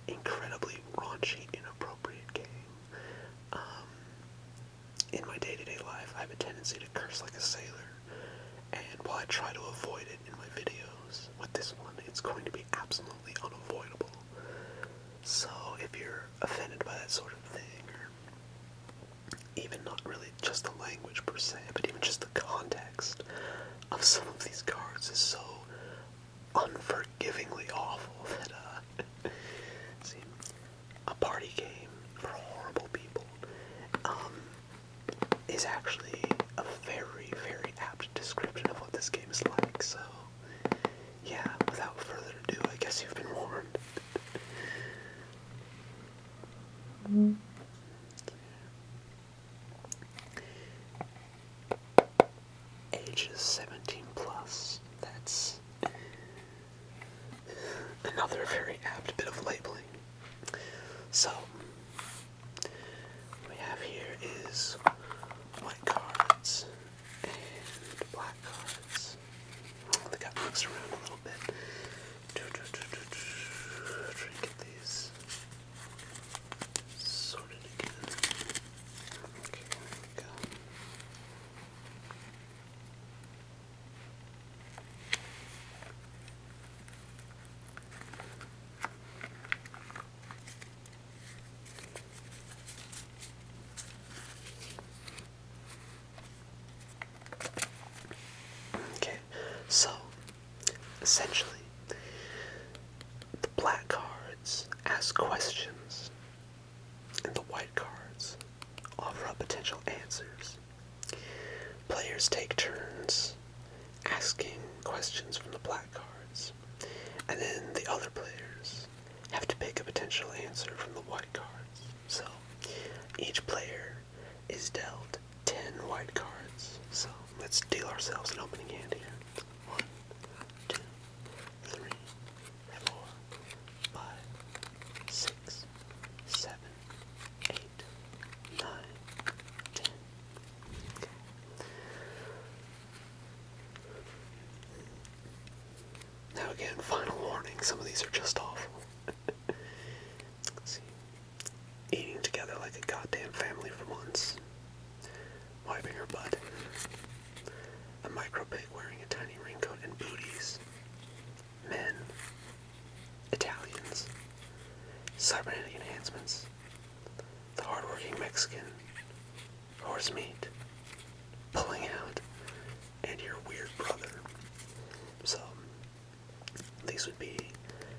incredibly raunchy, inappropriate game. In my day-to-day life, I have a tendency to curse like a sailor, and while I try to avoid it in my videos, with this one, it's going to be absolutely unavoidable. So, if you're offended by that sort of thing, or even not really just the language per se, but even just the context of some of these cards is so unforgivingly awful that, see, a party game for horrible people, is actually a very, very apt description of what this game is like, so, yeah, without further ado, I guess you've been warned. Ages 17 plus, that's another very apt bit of labeling. So, what we have here is white cards and black cards. They got mixed around a little bit. Try to get these sorted again. Okay, there we go. Okay, so essentially, the black cards ask questions, and the white cards offer up potential answers. Players take turns asking questions from the black cards, and then the other players have to pick a potential answer from the white cards. So, each player is dealt 10 white cards. So, let's deal ourselves an opening hand here. 1, 2, 3, 4, 5, 6, 7, 8, 9, 10. Okay. Now again, final warning, some of these are just awful. Let's see. Eating together like a goddamn family for once. Wiping her butt. A micro pig wearing a tiny raincoat and booties. Men. Italians. Cybernetic enhancements. The hardworking Mexican. Horse meat. Pulling out. And your weird brother. So, these would be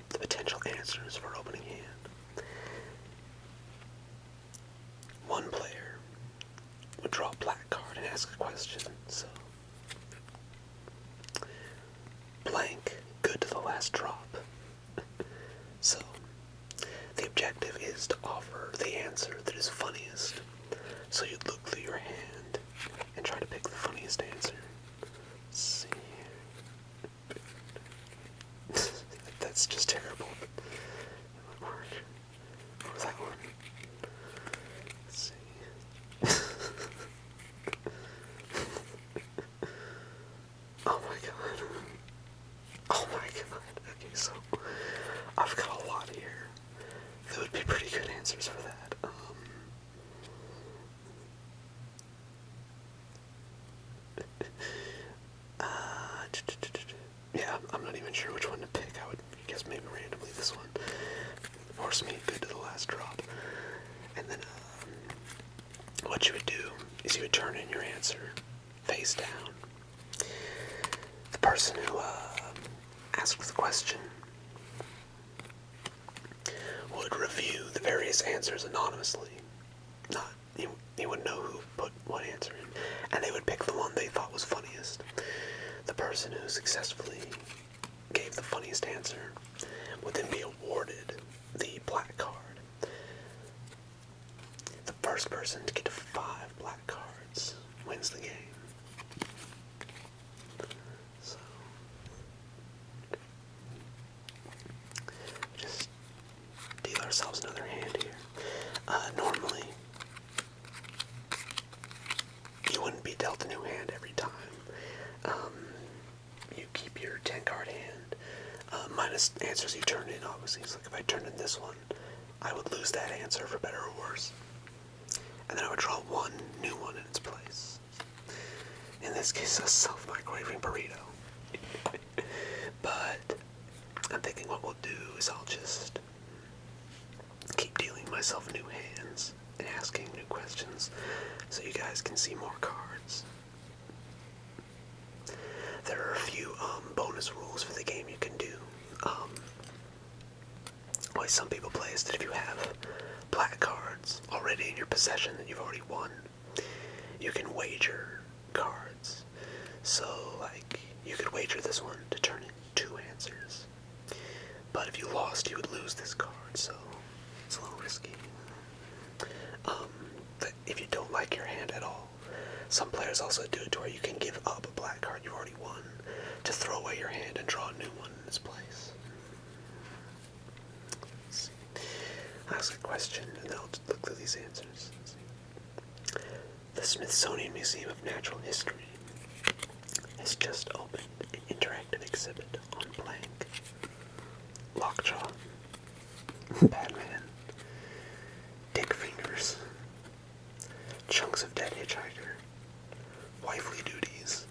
the potential answers for opening hand. One player would draw a black card and ask a question, so blank, good to the last drop. So, the objective is to offer the answer that is funniest. So you'd look through your hand and try to pick the funniest answer. Let's see here. That's just terrible, but it would work. Or that one. Let's see. Oh my god. Oh my god. Okay, so I've got a lot here. There would be pretty good answers for that. Yeah, I'm not even sure which one to pick. I would guess maybe randomly this one. Horse meat, good to the last drop. And then, what you would do is you would turn in your answer face down. The person who asked the question would review the various answers anonymously. Not you wouldn't know who put what answer in, and they would pick the one they thought was funniest. The person who successfully gave the funniest answer would then be awarded the black card. The first person to get to 5 black cards wins the game. So, just deal ourselves another hand here. Normally, you wouldn't be dealt a new hand every time. You keep your 10 card hand the answers you turn in, obviously. So like if I turned in this one, I would lose that answer for better or worse. And then I would draw one new one in its place. In this case, a self-microwaving burrito. But I'm thinking what we'll do is I'll just keep dealing myself new hands and asking new questions so you guys can see more cards. There are a few bonus rules for the game you can do. The way some people play is that if you have black cards already in your possession that you've already won, you can wager cards. So, like, you could wager this one to turn in 2 answers. But if you lost, you would lose this card, so it's a little risky. But if you don't like your hand at all, some players also do it to where you can give up a black card you've already won to throw away your hand and draw a new one in its place. Let's see. I'll ask a question and then I'll look through these answers. The Smithsonian Museum of Natural History has just opened an interactive exhibit on blank. Lockjaw, Batman, Dick Fingers, Chunks of Dead Hitchhiker, Wifely Duties,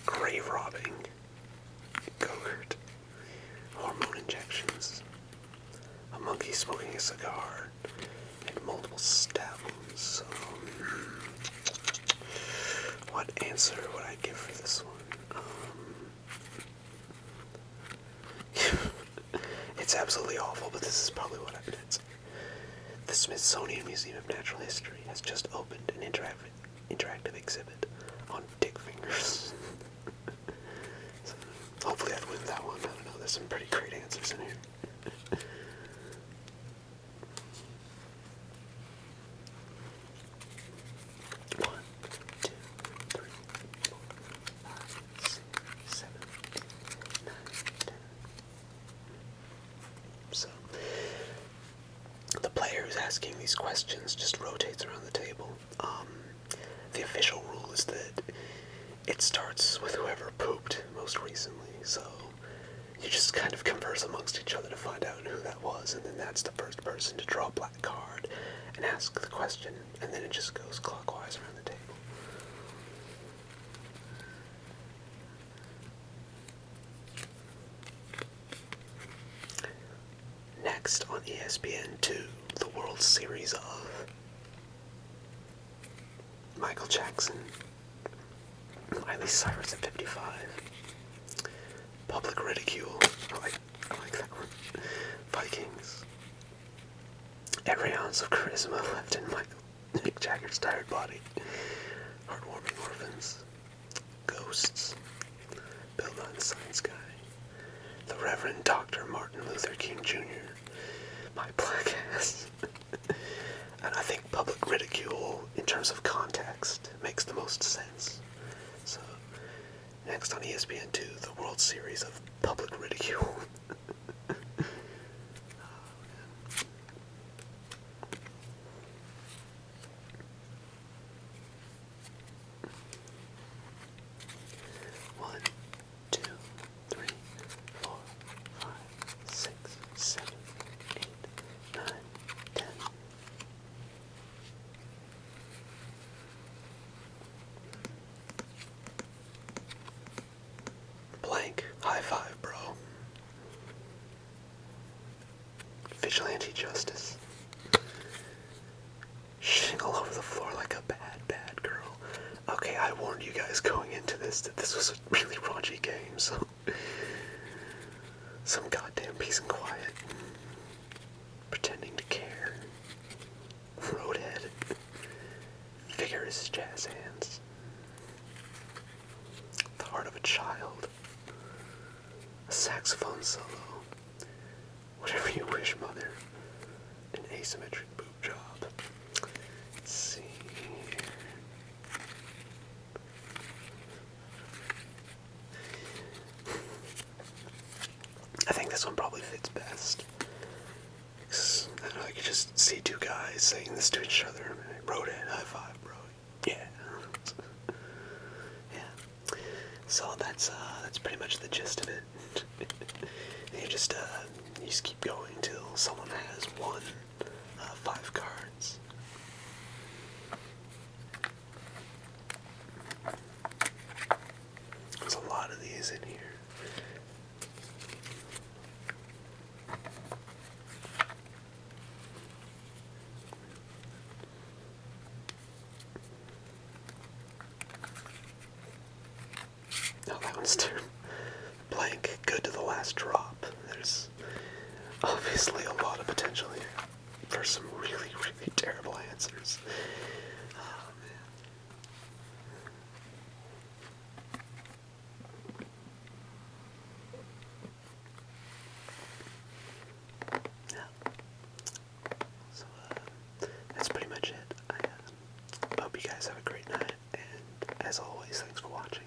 Grave Robbing, Go-Gurt, Hormone Injections, a monkey smoking a cigar, and multiple stab wounds. So, what answer would I give for this one? It's absolutely awful, but this is probably what I would answer. The Smithsonian Museum of Natural History has just opened an interactive exhibit on dick fingers. So, hopefully I'd win that one. I don't know, there's some pretty great answers in here. One, two, three, four, five, six, seven, 8, 9, 10. So, the player who's asking these questions just rotates around the table. The official rule is that it starts with whoever pooped most recently, so you just kind of converse amongst each other to find out who that was, and then that's the first person to draw a black card and ask the question, and then it just goes clockwise around the table. Next on ESPN2, the World Series of Michael Jackson, Miley Cyrus at 55, Public Ridicule, I like that one, Vikings, Every Ounce of Charisma Left in Mick Jagger's Tired Body, Heartwarming Orphans, Ghosts, Bill Nye the Science Guy, The Reverend Dr. Martin Luther King Jr., My Black Ass. And I think Public Ridicule, in terms of context, makes the most sense. So, next on ESPN2, the World Series of Public Ridicule. One, two, three, 4, 5, 6, 7, 8, 9, 10. Blank. High five, bro. Vigilante justice. Shitting all over the floor like a bad girl. Okay, I warned you guys going into this that this was a really raunchy game, so some goddamn peace and quiet. Pretending to care. Roadhead. Vigorous jazz hands. The heart of a child. A saxophone solo. Whatever you wish, mother. An asymmetric boob job. Let's see here. I think this one probably fits best. I don't know, I could just see two guys saying this to each other. Roadhead, high five, bro. Yeah. Yeah. So that's pretty much the gist of it. you just keep going till someone has won 5 cards. There's a lot of these in here. Oh, that one's too blank. Good to the last drop. There's obviously a lot of potential here for some really, really terrible answers. Oh, man. Yeah. So, that's pretty much it. I hope you guys have a great night, and as always, thanks for watching.